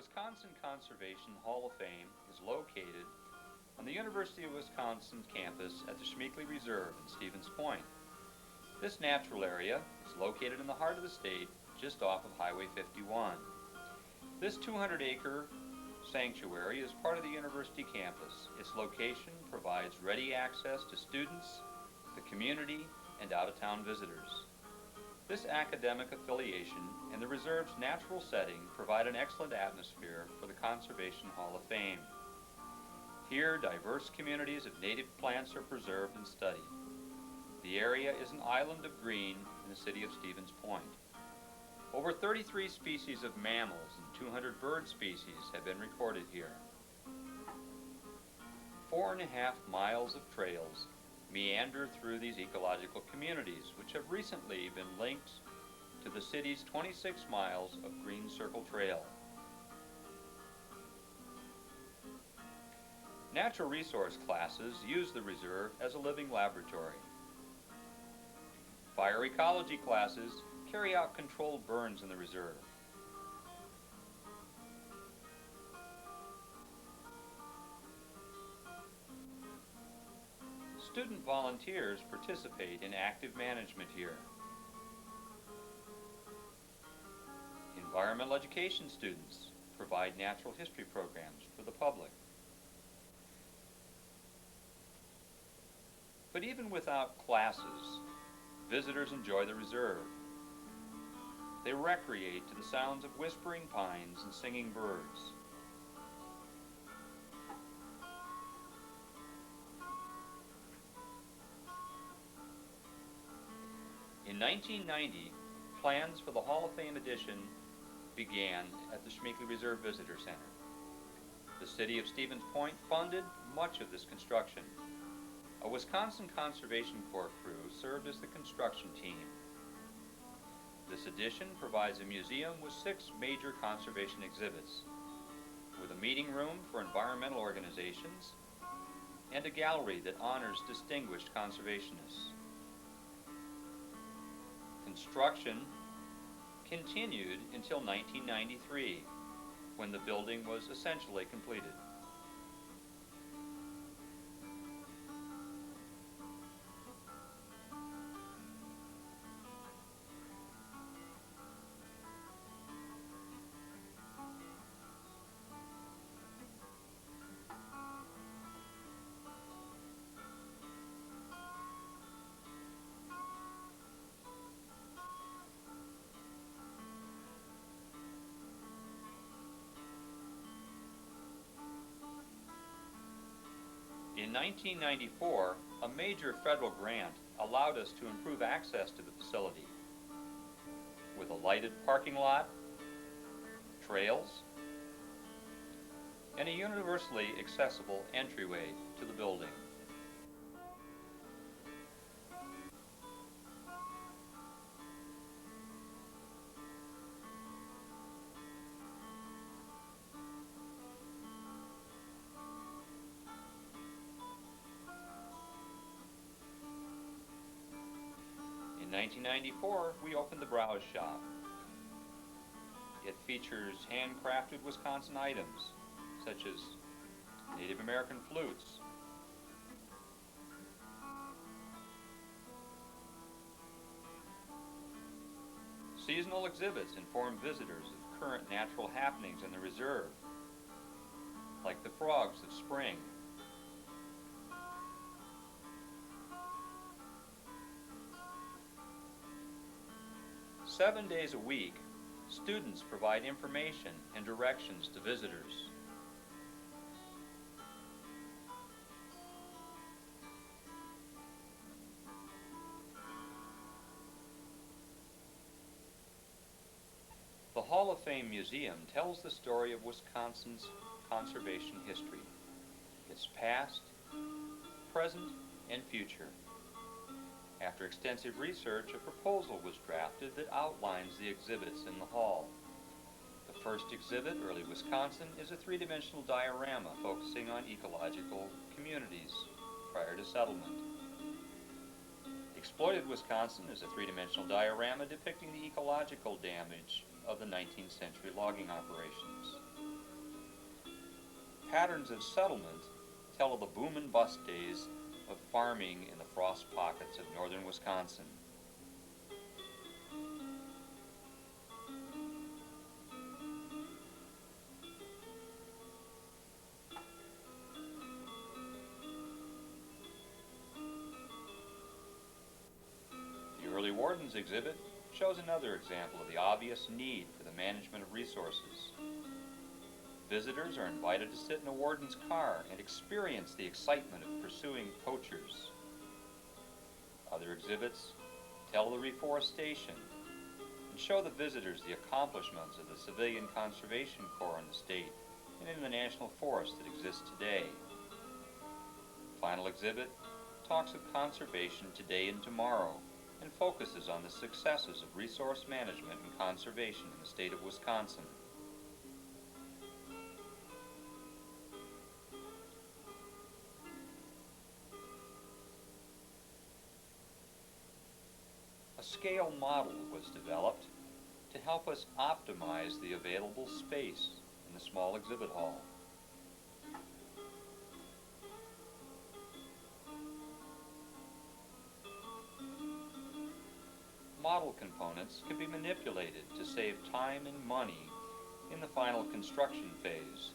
Wisconsin Conservation Hall of Fame is located on the University of Wisconsin campus at the Schmeeckley Reserve in Stevens Point. This natural area is located in the heart of the state, just off of Highway 51. This 200-acre sanctuary is part of the university campus. Its location provides ready access to students, the community, and out-of-town visitors. This academic affiliation and the reserve's natural setting provide an excellent atmosphere for the Conservation Hall of Fame. Here, diverse communities of native plants are preserved and studied. The area is an island of green in the city of Stevens Point. Over 33 species of mammals and 200 bird species have been recorded here. 4.5 miles of trails meander through these ecological communities, which have recently been linked to the city's 26 miles of Green Circle Trail. Natural resource classes use the reserve as a living laboratory. Fire ecology classes carry out controlled burns in the reserve. Student volunteers participate in active management here. Environmental education students provide natural history programs for the public. But even without classes, visitors enjoy the reserve. They recreate to the sounds of whispering pines and singing birds. In 1990, plans for the Hall of Fame addition began at the Schmeeckley Reserve Visitor Center. The city of Stevens Point funded much of this construction. A Wisconsin Conservation Corps crew served as the construction team. This addition provides a museum with 6 major conservation exhibits, with a meeting room for environmental organizations and a gallery that honors distinguished conservationists. Construction continued until 1993, when the building was essentially completed. In 1994, a major federal grant allowed us to improve access to the facility with a lighted parking lot, trails, and a universally accessible entryway to the building. In 1994, we opened the Browse Shop. It features handcrafted Wisconsin items, such as Native American flutes, seasonal exhibits inform visitors of current natural happenings in the reserve, like the frogs of spring. Seven days a week, students provide information and directions to visitors. The Hall of Fame Museum tells the story of Wisconsin's conservation history, its past, present, and future. After extensive research, a proposal was drafted that outlines the exhibits in the hall. The first exhibit, Early Wisconsin, is a three-dimensional diorama focusing on ecological communities prior to settlement. Exploited Wisconsin is a three-dimensional diorama depicting the ecological damage of the 19th century logging operations. patterns of settlement tell of the boom and bust days of farming in the frost pockets of northern Wisconsin. The Early Wardens exhibit shows another example of the obvious need for the management of resources. Visitors are invited to sit in a warden's car and experience the excitement of pursuing poachers. Other exhibits tell of the reforestation and show the visitors the accomplishments of the Civilian Conservation Corps in the state and in the national forest that exists today. The final exhibit talks of conservation today and tomorrow and focuses on the successes of resource management and conservation in the state of Wisconsin. A scale model was developed to help us optimize the available space in the small exhibit hall. Model components can be manipulated to save time and money in the final construction phase.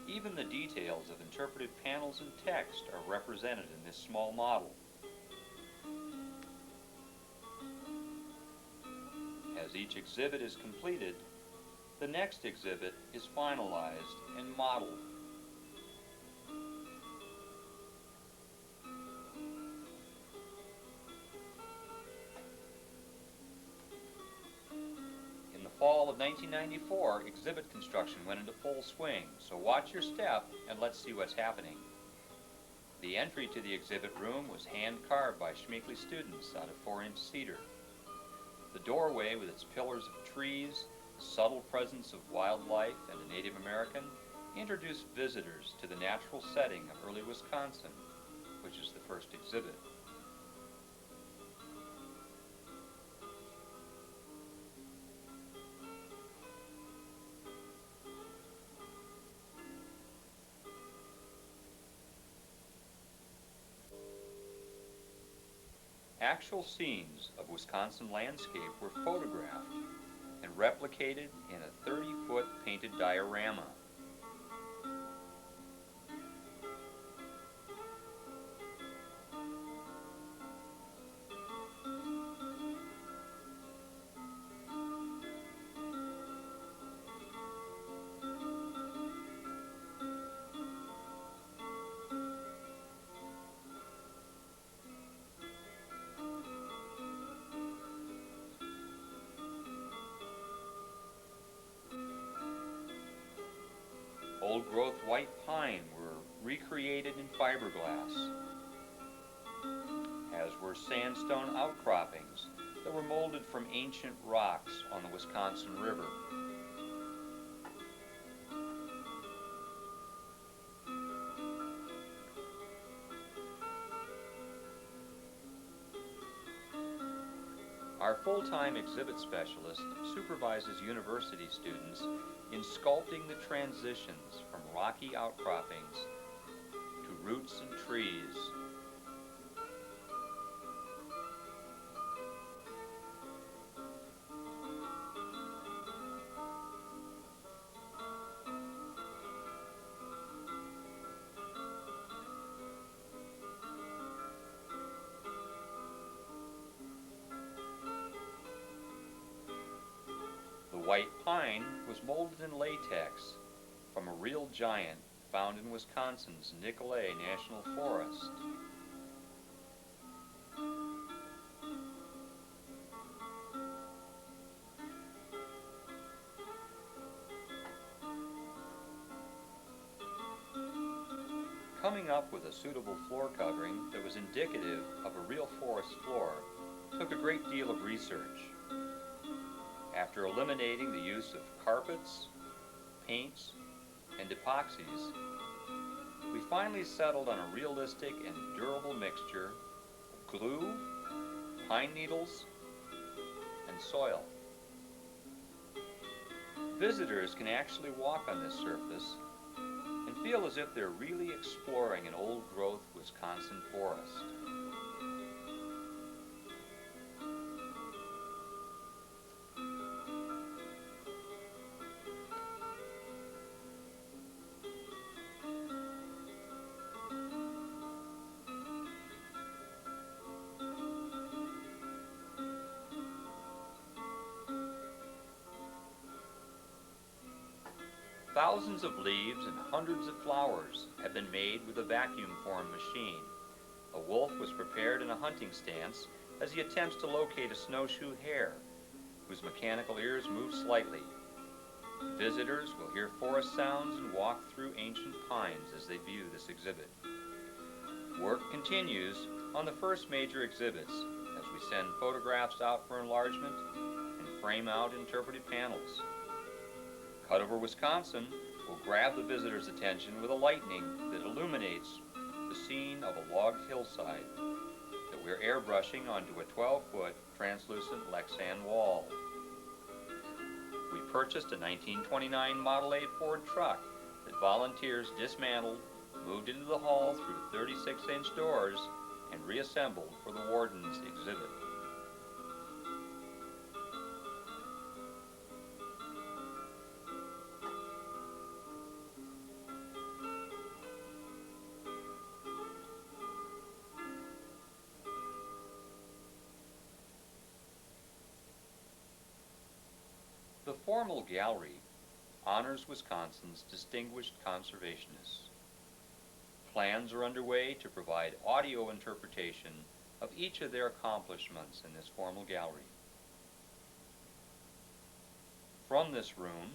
Even the details of interpretive panels and text are represented in this small model. As each exhibit is completed, the next exhibit is finalized and modeled. In the fall of 1994, exhibit construction went into full swing, so watch your step and let's see what's happening. The entry to the exhibit room was hand-carved by Schmeekley students out of 4-inch cedar. The doorway, with its pillars of trees, subtle presence of wildlife and a Native American, introduced visitors to the natural setting of early Wisconsin, which is the first exhibit. Actual scenes of Wisconsin landscape were photographed and replicated in a 30-foot painted diorama. Old-growth white pine were recreated in fiberglass, as were sandstone outcroppings that were molded from ancient rocks on the Wisconsin River. Our full-time exhibit specialist supervises university students in sculpting the transitions from rocky outcroppings to roots and trees. The white pine was molded in latex from a real giant found in Wisconsin's Nicolet National Forest. Coming up with a suitable floor covering that was indicative of a real forest floor took a great deal of research. After eliminating the use of carpets, paints, and epoxies, we finally settled on a realistic and durable mixture of glue, pine needles, and soil. Visitors can actually walk on this surface and feel as if they're really exploring an old-growth Wisconsin forest. Thousands of leaves and hundreds of flowers have been made with a vacuum-formed machine. A wolf was prepared in a hunting stance as he attempts to locate a snowshoe hare, whose mechanical ears move slightly. Visitors will hear forest sounds and walk through ancient pines as they view this exhibit. Work continues on the first major exhibits as we send photographs out for enlargement and frame out interpretive panels. Cut Over Wisconsin will grab the visitor's attention with a lightning that illuminates the scene of a logged hillside that we're airbrushing onto a 12-foot translucent Lexan wall. We purchased a 1929 Model 8 Ford truck that volunteers dismantled, moved into the hall through 36-inch doors, and reassembled for the Warden's exhibit. The formal gallery honors Wisconsin's distinguished conservationists. Plans are underway to provide audio interpretation of each of their accomplishments in this formal gallery. From this room,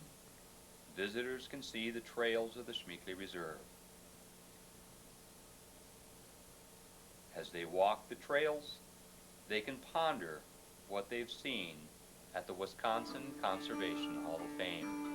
visitors can see the trails of the Schmeeckley Reserve. As they walk the trails, they can ponder what they've seen at the Wisconsin Conservation Hall of Fame.